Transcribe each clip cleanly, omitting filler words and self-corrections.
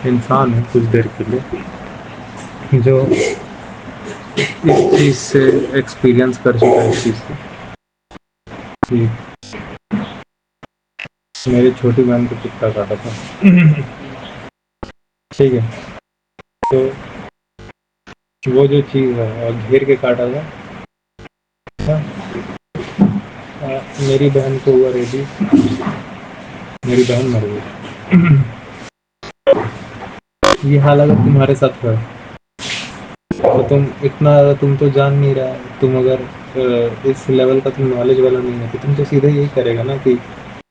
इंसान है कुछ देर के लिए जो इस चीज़ से एक्सपीरियंस कर चुका है इस चीज़ से कि मेरी छोटी बहन को कुत्ता काटा था। ठीक है, तो वो जो चीज़ है और घेर के काटा था। मेरी बहन को हुआ रेडी, मेरी बहन मर गई। ये हाल अगर तुम्हारे साथ है तो तुम तो जान नहीं रहा है। तुम अगर इस लेवल का तुम नॉलेज वाला नहीं है तो तुम तो सीधे यही करेगा ना कि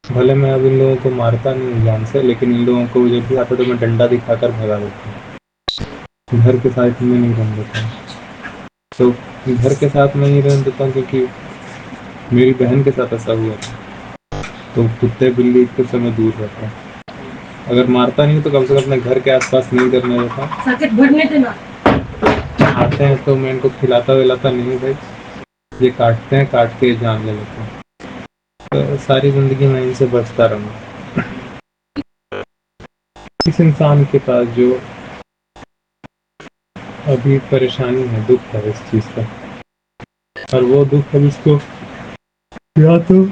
भले मैं अब इन लोगों को मारता नहीं हूँ जान से, लेकिन इन लोगों को जब भी आता तो मैं डंडा दिखाकर भगा देता हूँ। घर के साथ में नहीं रहने देता हूँ। तो घर के साथ में नहीं रहने देता हूँ क्योंकि मेरी बहन के साथ ऐसा हुआ था। तो कुत्ते बिल्ली के समय दूर रहता है। अगर मारता नहीं तो कम से कम अपने घर के आसपास नहीं करने देता। आते हैं तो मैं इनको खिलाता विलाता नहीं भाई, ये काटते हैं, काट के जान ले लेते हैं। तो सारी जिंदगी मैं इनसे बचता रहूँगा। इस इंसान के पास जो अभी परेशानी है, दुख है इस चीज़ का, और वो दुख अब इसको या तो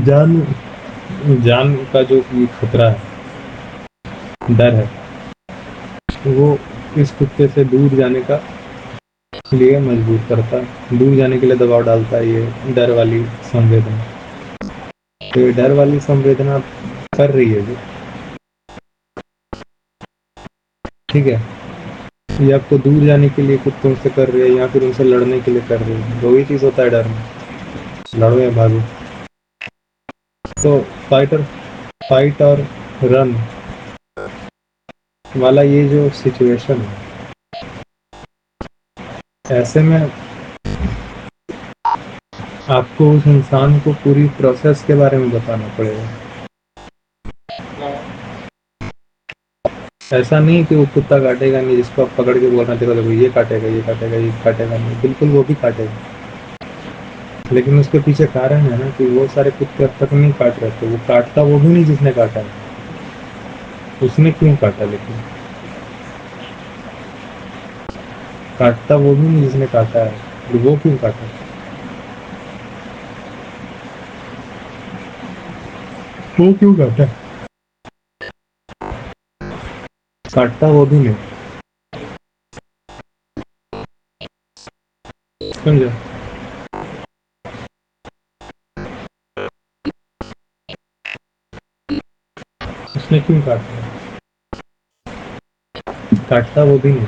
जान जान का जो खतरा है, डर है, वो इस कुत्ते से दूर जाने का लिए मजबूर करता है, दूर जाने के लिए दबाव डालता है ये डर वाली संवेदना। तो ये डर वाली संवेदना कर रही है जो, ठीक है, ये आपको दूर जाने के लिए कुत्तों से कर रही है या फिर उनसे लड़ने के लिए कर रही है। दो ही चीज़ होता है डर में, लड़ो या भागो। तो फाइट और रन वाला ये जो सिचुएशन है, ऐसे में आपको उस इंसान को पूरी प्रोसेस के बारे में बताना पड़ेगा। ऐसा नहीं कि वो कुत्ता काटेगा नहीं, जिसको आप पकड़ के बोलना देखो देखो ये काटेगा ये काटेगा ये काटेगा नहीं, बिल्कुल वो भी काटेगा। लेकिन उसके पीछे कारण है ना कि वो सारे कुत्ते अब तक नहीं काट रहे थे। वो काटता वो भी नहीं जिसने काटा है, उसने क्यों काटा, लेकिन काटता वो भी नहीं जिसने काटा है, तो वो क्यों काटा, वो क्यों काटा, काटता वो भी नहीं। समझो, उसने क्यों काटा, काटता वो भी नहीं।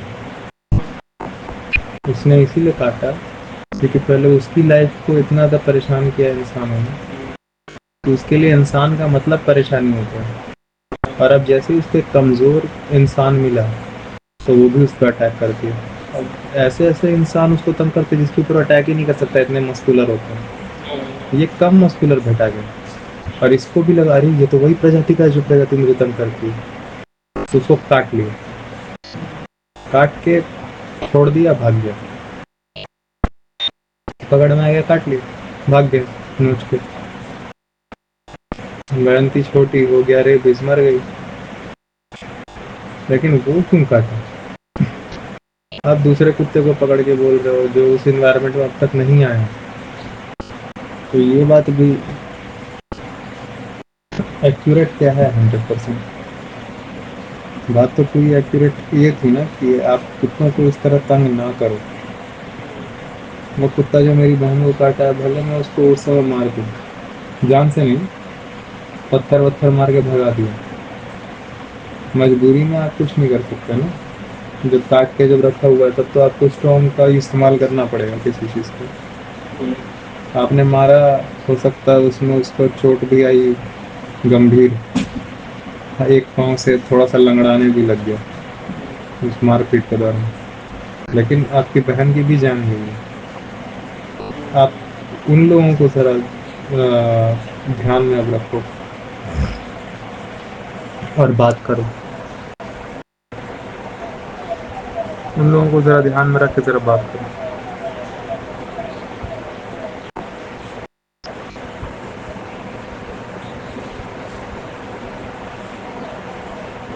उसने इसीलिए काटा क्योंकि पहले उसकी लाइफ को इतना ज़्यादा परेशान किया इंसानों ने कि उसके लिए इंसान का मतलब परेशानी हो गया। और अब जैसे ही उसको एक कमज़ोर इंसान मिला तो वो भी उस पर अटैक कर दिया। अब ऐसे ऐसे इंसान उसको तंग करते जिसके ऊपर अटैक ही नहीं कर सकता, इतने मस्कुलर होते हैं। ये कम मस्कुलर भेटा गया और इसको भी लगा रही ये तो वही प्रजाति का है जो प्रजाति मुझे तंग करती है। तो उसको काट लिया, काट के छोड़ दिया, भाग गया। पकड़ में आ गया, काट लिया, भाग गया नोच के। बहन थी छोटी, हो गया रेबिस, मर गई। लेकिन वो क्यों काटा, आप दूसरे कुत्ते को पकड़ के बोल रहे हो जो उस इन्वायरमेंट में अब तक नहीं आया। तो ये बात भी एक्यूरेट क्या है 100%। बात तो पूरी एक्यूरेट ये थी ना कि आप कुत्तों को इस तरह तंग ना करो। वो कुत्ता जो मेरी बहन को काटा है, भले मैं उसको उस समय मार दूँ, जान से नहीं, पत्थर वत्थर मार के भगा दिया, मजबूरी में आप कुछ नहीं कर सकते ना। जब काट के जब रखा हुआ है तब तो आपको स्ट्रॉन्ग का इस्तेमाल करना पड़ेगा किसी चीज़ को। आपने मारा, हो सकता है उसमें उसको चोट भी आई गंभीर, एक पाँव से थोड़ा सा लंगड़ाने भी लग गया उस मारपीट के दौरान, लेकिन आपकी बहन की भी जान गई है। आप उन लोगों को ज़रा ध्यान में अब रखो और बात करो। उन लोगों को ज़रा ध्यान में रख के ज़रा बात करो।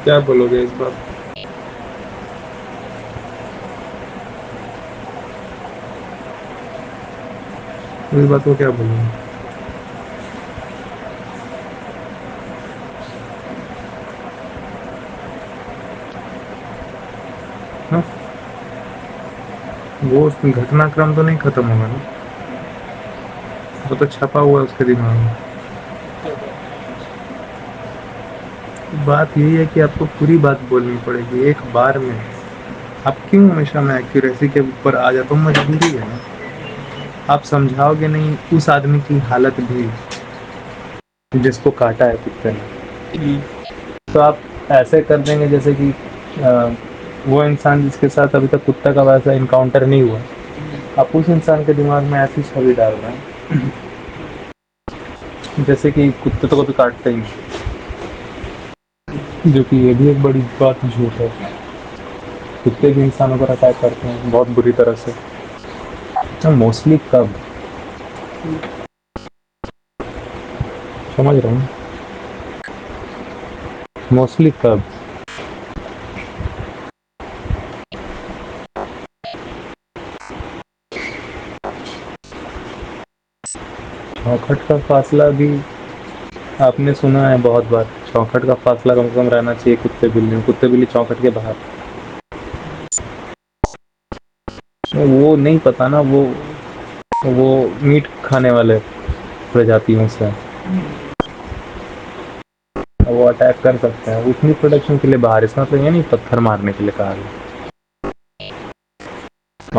क्या बोलोगे इस बात? इस बात को क्या बोलोगे? हाँ, वो घटनाक्रम तो नहीं खत्म होगा ना, वो तो छपा हुआ है उसके दिमाग में। बात यही है कि आपको पूरी बात बोलनी पड़ेगी एक बार में। आप क्यों हमेशा मैं एक्यूरेसी के ऊपर आ जाता हूँ? मजबूरी है ना। आप समझाओगे नहीं उस आदमी की हालत भी, जिसको काटा है कुत्ते ने, तो आप ऐसे कर देंगे जैसे कि अ, वो इंसान जिसके साथ अभी तक कुत्ता का वैसा इनकाउंटर नहीं हुआ, आप उस इंसान के दिमाग में ऐसी छवि डाल रहे हैं जैसे कि कुत्ते तो कभी काटते ही नहीं, जो कि ये भी एक बड़ी बात झूठ है। कुत्ते भी इंसानों पर अटैक करते हैं बहुत बुरी तरह से। मोस्टली कब, समझ रहे हैं, मोस्टली कब। चौखट का फासला भी आपने सुना है बहुत बार, चौखट का फासला कम से कम रहना चाहिए कुत्ते बिल्ली में, कुत्ते बिल्ली चौखट के बाहर। वो नहीं पता ना, वो मीट खाने वाले प्रजातियों से हैं। वो अटैक कर सकते हैं, उतनी प्रोडक्शन के लिए बाहर, इसका मतलब ये नहीं पत्थर मारने के लिए कहा गया।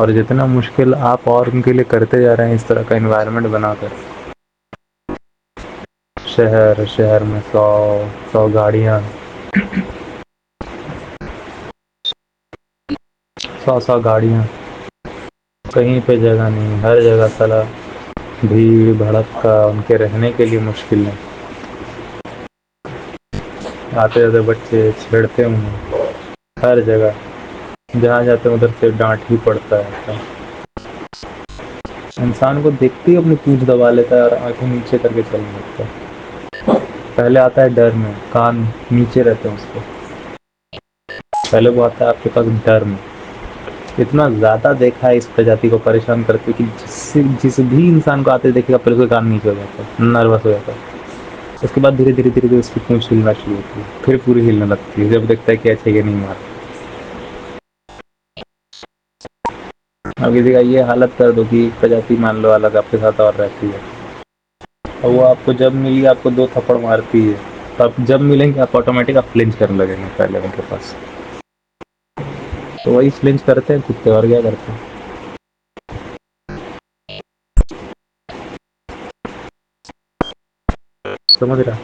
और जितना मुश्किल आप और उनके लिए करते जा रहे हैं इस तरह का इन्वायरमेंट बनाकर, शहर शहर में 100 100 गाड़ियाँ, 100 100 गाड़ियाँ, कहीं पे जगह नहीं, हर जगह साला भीड़ भड़का, उनके रहने के लिए मुश्किल है। आते जाते बच्चे छेड़ते उन्हें हर जगह, जहाँ जाते हैं उधर से डांट ही पड़ता है। इंसान को देखते ही अपनी पूंछ दबा लेता है और आंखें नीचे करके चलने लगता है। पहले आता है डर में, कान नीचे रहते हैं उसके, पहले वो आता है आपके पास डर में। इतना ज्यादा देखा है इस प्रजाति को परेशान करते कि जिस भी इंसान को आते देखेगा पहले उसका कान नीचे हो जाता है, नर्वस हो जाता है। उसके बाद धीरे धीरे धीरे धीरे उसकी पूंछ हिलना शुरू होती है, फिर पूरी हिलने लगती है जब देखता है कि अच्छा ये नहीं मार। अब किसी का ये हालत कर दो कि प्रजाति मान लो अलग आपके साथ और रहती है, और वो आपको जब मिली आपको 2 थप्पड़ मारती है, तो आप जब मिलेंगे आप ऑटोमेटिक आप फ्लिंच करने लगेंगे पहले उनके पास। तो वही फ्लिंच करते हैं कुत्ते, और क्या करते हैं। समझ रहा